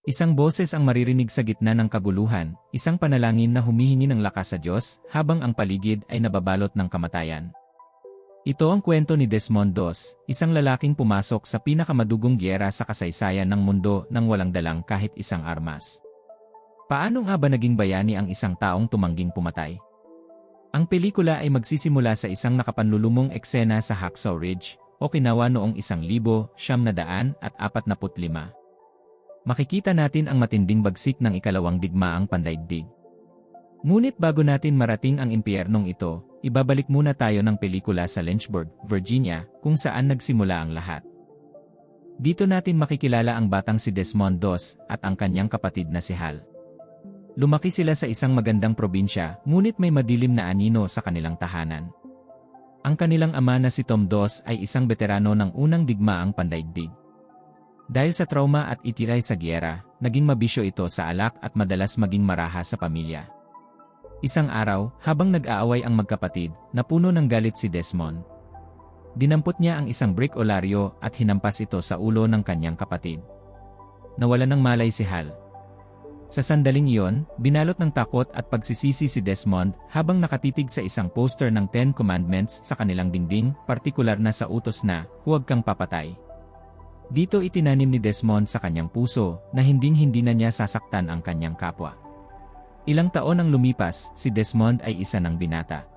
Isang boses ang maririnig sa gitna ng kaguluhan, isang panalangin na humihingi ng lakas sa Diyos habang ang paligid ay nababalot ng kamatayan. Ito ang kwento ni Desmond Doss, isang lalaking pumasok sa pinakamadugong giyera sa kasaysayan ng mundo nang walang dalang kahit isang armas. Paano nga ba naging bayani ang isang taong tumangging pumatay? Ang pelikula ay magsisimula sa isang nakapanlulumong eksena sa Hacksaw Ridge, Okinawa noong 1945. Makikita natin ang matinding bagsik ng ikalawang digmaang pandaigdig. Ngunit bago natin marating ang impyernong ito, ibabalik muna tayo ng pelikula sa Lynchburg, Virginia, kung saan nagsimula ang lahat. Dito natin makikilala ang batang si Desmond Doss at ang kanyang kapatid na si Hal. Lumaki sila sa isang magandang probinsya, ngunit may madilim na anino sa kanilang tahanan. Ang kanilang ama na si Tom Doss ay isang veterano ng unang digmaang pandaigdig. Dahil sa trauma at itiray sa giyera, naging mabisyo ito sa alak at madalas maging maraha sa pamilya. Isang araw, habang nag-aaway ang magkapatid, napuno ng galit si Desmond. Dinampot niya ang isang brick olaryo at hinampas ito sa ulo ng kanyang kapatid. Nawalan ng malay si Hal. Sa sandaling iyon, binalot ng takot at pagsisisi si Desmond habang nakatitig sa isang poster ng Ten Commandments sa kanilang dingding, partikular na sa utos na, "Huwag kang papatay." Dito itinanim ni Desmond sa kanyang puso na hinding-hindi na niya sasaktan ang kanyang kapwa. Ilang taon ang lumipas, si Desmond ay isa ng binata.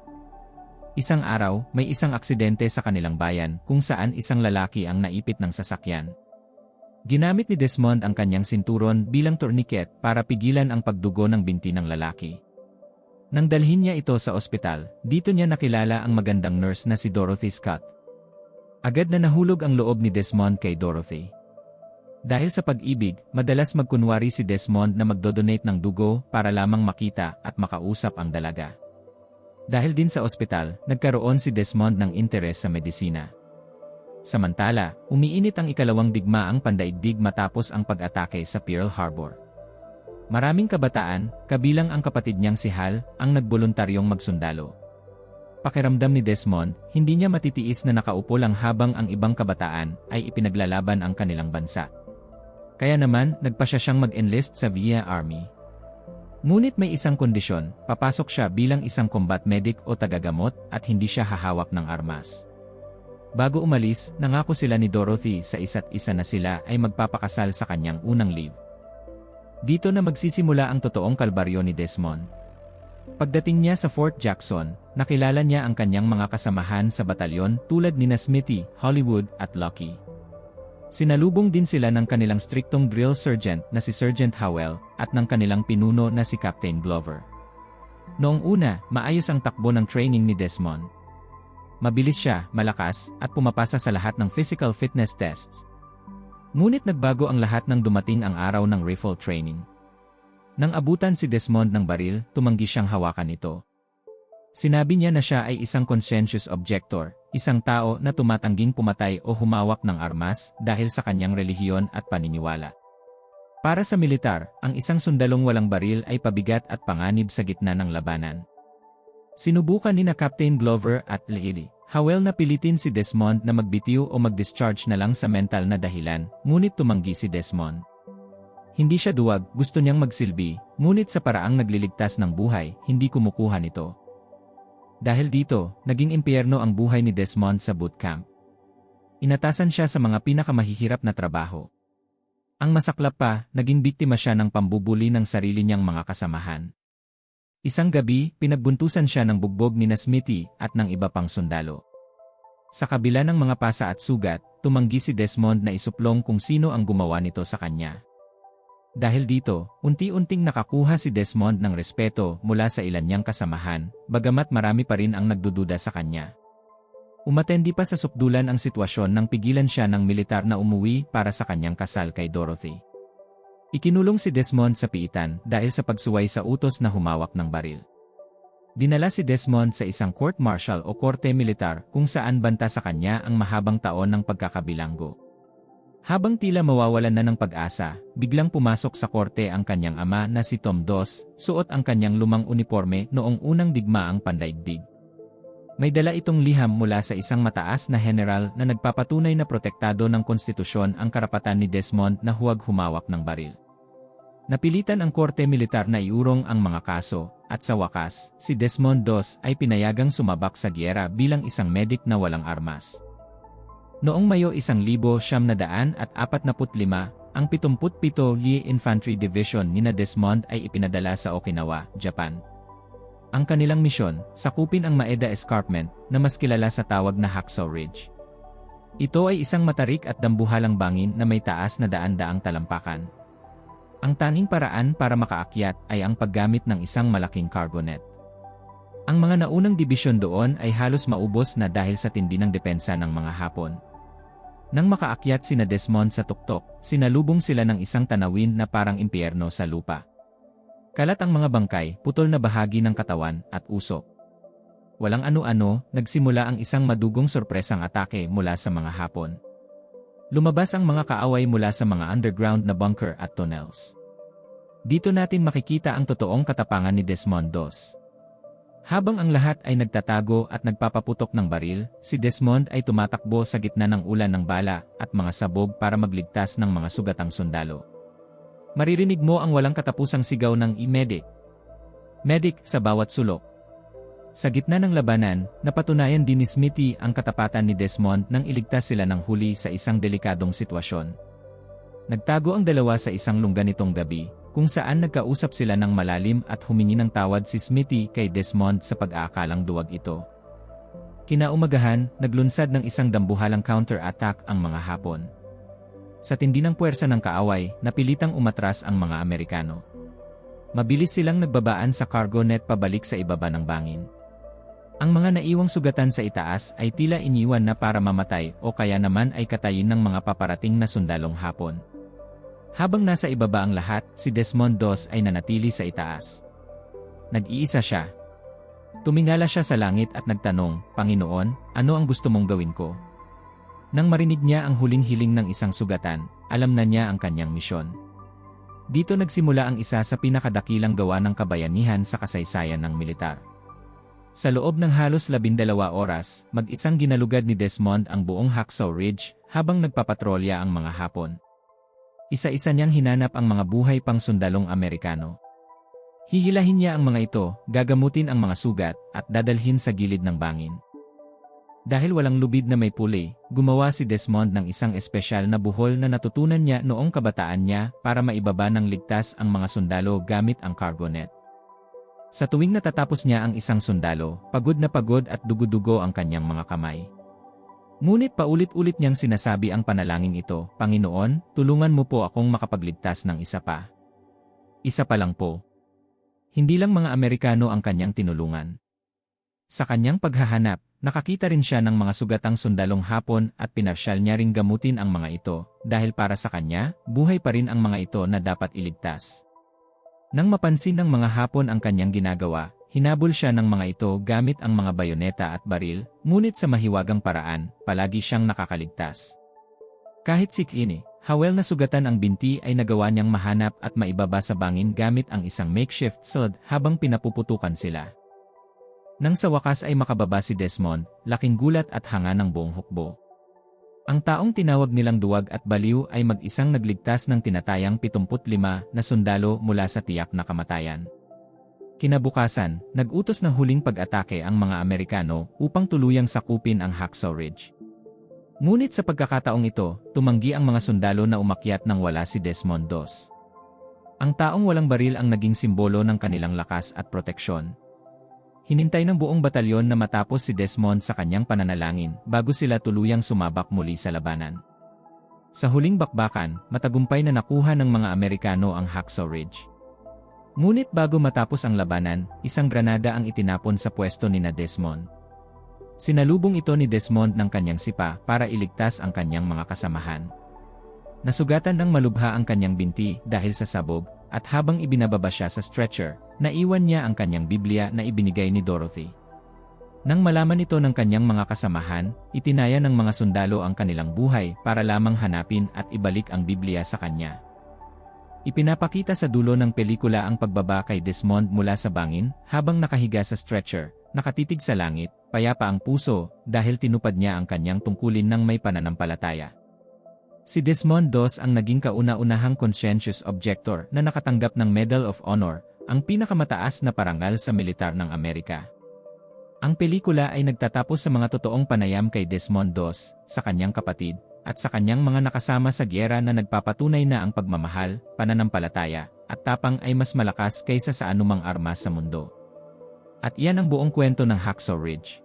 Isang araw, may isang aksidente sa kanilang bayan kung saan isang lalaki ang naipit ng sasakyan. Ginamit ni Desmond ang kanyang sinturon bilang tourniquet para pigilan ang pagdugo ng binti ng lalaki. Nang dalhin niya ito sa ospital, dito niya nakilala ang magandang nurse na si Dorothy Scott. Agad na nahulog ang loob ni Desmond kay Dorothy. Dahil sa pag-ibig, madalas magkunwari si Desmond na magdodonate ng dugo para lamang makita at makausap ang dalaga. Dahil din sa ospital, nagkaroon si Desmond ng interes sa medisina. Samantala, umiinit ang ikalawang digmaang pandaigdig matapos ang pag-atake sa Pearl Harbor. Maraming kabataan, kabilang ang kapatid niyang si Hal, ang nagboluntaryong magsundalo. Pakiramdam ni Desmond, hindi niya matitiis na nakaupo lang habang ang ibang kabataan ay ipinaglalaban ang kanilang bansa. Kaya naman, nagpasya siyang mag-enlist sa VA Army. Ngunit may isang kondisyon, papasok siya bilang isang combat medic o tagagamot at hindi siya hahawak ng armas. Bago umalis, nangako sila ni Dorothy sa isa't isa na sila ay magpapakasal sa kanyang unang leave. Dito na magsisimula ang totoong kalbaryo ni Desmond. Pagdating niya sa Fort Jackson, nakilala niya ang kanyang mga kasamahan sa batalyon tulad ni Smithy, Hollywood at Lucky. Sinalubong din sila ng kanilang striktong drill sergeant na si Sergeant Howell at ng kanilang pinuno na si Captain Glover. Noong una, maayos ang takbo ng training ni Desmond. Mabilis siya, malakas, at pumapasa sa lahat ng physical fitness tests. Ngunit nagbago ang lahat nang dumating ang araw ng rifle training. Nang abutan si Desmond ng baril, tumanggi siyang hawakan ito. Sinabi niya na siya ay isang conscientious objector, isang tao na tumatangging pumatay o humawak ng armas dahil sa kanyang relihiyon at paniniwala. Para sa militar, ang isang sundalong walang baril ay pabigat at panganib sa gitna ng labanan. Sinubukan ni na Captain Glover at Lady Howell na pilitin si Desmond na magbitiw o mag-discharge na lang sa mental na dahilan, ngunit tumanggi si Desmond. Hindi siya duwag, gusto niyang magsilbi, ngunit sa paraang nagliligtas ng buhay, hindi kumukuha nito. Dahil dito, naging impyerno ang buhay ni Desmond sa boot camp. Inatasan siya sa mga pinakamahihirap na trabaho. Ang masaklap pa, naging biktima siya ng pambubuli ng sarili niyang mga kasamahan. Isang gabi, pinagbuntusan siya ng bugbog ni Smithy at ng iba pang sundalo. Sa kabila ng mga pasa at sugat, tumanggi si Desmond na isuplong kung sino ang gumawa nito sa kanya. Dahil dito, unti-unting nakakuha si Desmond ng respeto mula sa ilan niyang kasamahan, bagamat marami pa rin ang nagdududa sa kanya. Umatendi pa sa sukdulan ang sitwasyon nang pigilan siya ng militar na umuwi para sa kanyang kasal kay Dorothy. Ikinulong si Desmond sa piitan dahil sa pagsuway sa utos na humawak ng baril. Dinala si Desmond sa isang court-martial o korte militar kung saan banta sa kanya ang mahabang taon ng pagkakabilanggo. Habang tila mawawalan na ng pag-asa, biglang pumasok sa korte ang kanyang ama na si Tom Doss, suot ang kanyang lumang uniforme noong unang digmaang pandaigdig. May dala itong liham mula sa isang mataas na general na nagpapatunay na protektado ng konstitusyon ang karapatan ni Desmond na huwag humawak ng baril. Napilitan ang korte militar na iurong ang mga kaso, at sa wakas, si Desmond Doss ay pinayagang sumabak sa giyera bilang isang medik na walang armas. Noong Mayo 1945, ang 77 Lee Infantry Division nina Desmond ay ipinadala sa Okinawa, Japan. Ang kanilang misyon, sakupin ang Maeda Escarpment, na mas kilala sa tawag na Hacksaw Ridge. Ito ay isang matarik at dambuhalang bangin na may taas na daan-daang talampakan. Ang tanging paraan para makaakyat ay ang paggamit ng isang malaking cargo net. Ang mga naunang dibisyon doon ay halos maubos na dahil sa tindi ng depensa ng mga Hapon. Nang makaakyat sina Desmond sa tuktok, sinalubong sila ng isang tanawin na parang impyerno sa lupa. Kalat ang mga bangkay, putol na bahagi ng katawan, at usok. Walang ano-ano, nagsimula ang isang madugong sorpresang atake mula sa mga Hapon. Lumabas ang mga kaaway mula sa mga underground na bunker at tunnels. Dito natin makikita ang totoong katapangan ni Desmond Doss. Habang ang lahat ay nagtatago at nagpapaputok ng baril, si Desmond ay tumatakbo sa gitna ng ulan ng bala at mga sabog para magligtas ng mga sugatang sundalo. Maririnig mo ang walang katapusang sigaw ng "Medic! Medic!" sa bawat sulok. Sa gitna ng labanan, napatunayan din ni Smithy ang katapatan ni Desmond nang iligtas sila ng huli sa isang delikadong sitwasyon. Nagtago ang dalawa sa isang lungga nitong gabi, kung saan nagkausap sila ng malalim at humingi ng tawad si Smithy kay Desmond sa pag-aakalang duwag ito. Kinaumagahan, naglunsad ng isang dambuhalang counter-attack ang mga Hapon. Sa tindi ng puwersa ng kaaway, napilitang umatras ang mga Amerikano. Mabilis silang nagbabaan sa cargo net pabalik sa ibaba ng bangin. Ang mga naiwang sugatan sa itaas ay tila iniwan na para mamatay o kaya naman ay katayin ng mga paparating na sundalong Hapon. Habang nasa ibaba ang lahat, si Desmond Doss ay nanatili sa itaas. Nag-iisa siya. Tumingala siya sa langit at nagtanong, "Panginoon, ano ang gusto mong gawin ko?" Nang marinig niya ang huling hiling ng isang sugatan, alam na niya ang kanyang misyon. Dito nagsimula ang isa sa pinakadakilang gawa ng kabayanihan sa kasaysayan ng militar. Sa loob ng halos 12 oras, mag-isang ginalugad ni Desmond ang buong Hacksaw Ridge habang nagpapatrolya ang mga Hapon. Isa-isa niyang hinanap ang mga buhay pang sundalong Amerikano. Hihilahin niya ang mga ito, gagamutin ang mga sugat, at dadalhin sa gilid ng bangin. Dahil walang lubid na may puli, gumawa si Desmond ng isang espesyal na buhol na natutunan niya noong kabataan niya para maibaba ng ligtas ang mga sundalo gamit ang cargo net. Sa tuwing natatapos niya ang isang sundalo, pagod na pagod at dugo-dugo ang kanyang mga kamay. Ngunit paulit-ulit niyang sinasabi ang panalangin ito, "Panginoon, tulungan mo po akong makapagligtas ng isa pa." Isa pa lang po. Hindi lang mga Amerikano ang kanyang tinulungan. Sa kanyang paghahanap, nakakita rin siya ng mga sugatang sundalong Hapon at pinarsyal niya ring gamutin ang mga ito dahil para sa kanya, buhay pa rin ang mga ito na dapat iligtas. Nang mapansin ng mga Hapon ang kanyang ginagawa, hinabol siya ng mga ito gamit ang mga bayoneta at baril, ngunit sa mahiwagang paraan, palagi siyang nakakaligtas. Kahit sikini, hawel na sugatan ang binti ay nagawa niyang mahanap at maibaba sa bangin gamit ang isang makeshift sword habang pinapuputukan sila. Nang sa wakas ay makababa si Desmond, laking gulat at hanga ng buong hukbo. Ang taong tinawag nilang duwag at baliw ay mag-isang nagligtas ng tinatayang 75 na sundalo mula sa tiyak na kamatayan. Kinabukasan, nag-utos ng huling pag-atake ang mga Amerikano upang tuluyang sakupin ang Hacksaw Ridge. Ngunit sa pagkakataong ito, tumanggi ang mga sundalo na umakyat nang wala si Desmond Doss. Ang taong walang baril ang naging simbolo ng kanilang lakas at proteksyon. Hinintay ng buong batalyon na matapos si Desmond sa kanyang pananalangin bago sila tuluyang sumabak muli sa labanan. Sa huling bakbakan, matagumpay na nakuha ng mga Amerikano ang Hacksaw Ridge. Ngunit bago matapos ang labanan, isang granada ang itinapon sa pwesto ni Desmond. Sinalubong ito ni Desmond ng kanyang sipa para iligtas ang kanyang mga kasamahan. Nasugatan ng malubha ang kanyang binti dahil sa sabog, at habang ibinababa siya sa stretcher, naiwan niya ang kanyang Biblia na ibinigay ni Dorothy. Nang malaman ito ng kanyang mga kasamahan, itinaya ng mga sundalo ang kanilang buhay para lamang hanapin at ibalik ang Biblia sa kanya. Ipinapakita sa dulo ng pelikula ang pagbaba kay Desmond mula sa bangin habang nakahiga sa stretcher, nakatitig sa langit, payapa ang puso dahil tinupad niya ang kanyang tungkulin ng may pananampalataya. Si Desmond Doss ang naging kauna-unahang conscientious objector na nakatanggap ng Medal of Honor, ang pinakamataas na parangal sa militar ng Amerika. Ang pelikula ay nagtatapos sa mga totoong panayam kay Desmond Doss, sa kanyang kapatid, at sa kanyang mga nakasama sa gyera na nagpapatunay na ang pagmamahal, pananampalataya, at tapang ay mas malakas kaysa sa anumang armas sa mundo. At iyan ang buong kwento ng Hacksaw Ridge.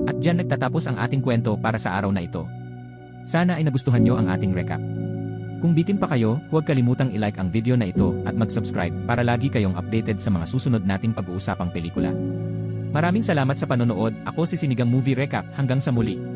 At diyan nagtatapos ang ating kwento para sa araw na ito. Sana ay nagustuhan nyo ang ating recap. Kung bitin pa kayo, huwag kalimutang i-like ang video na ito at mag-subscribe para lagi kayong updated sa mga susunod nating pag-uusapang pelikula. Maraming salamat sa panonood. Ako si Sinigang Movie Recap. Hanggang sa muli.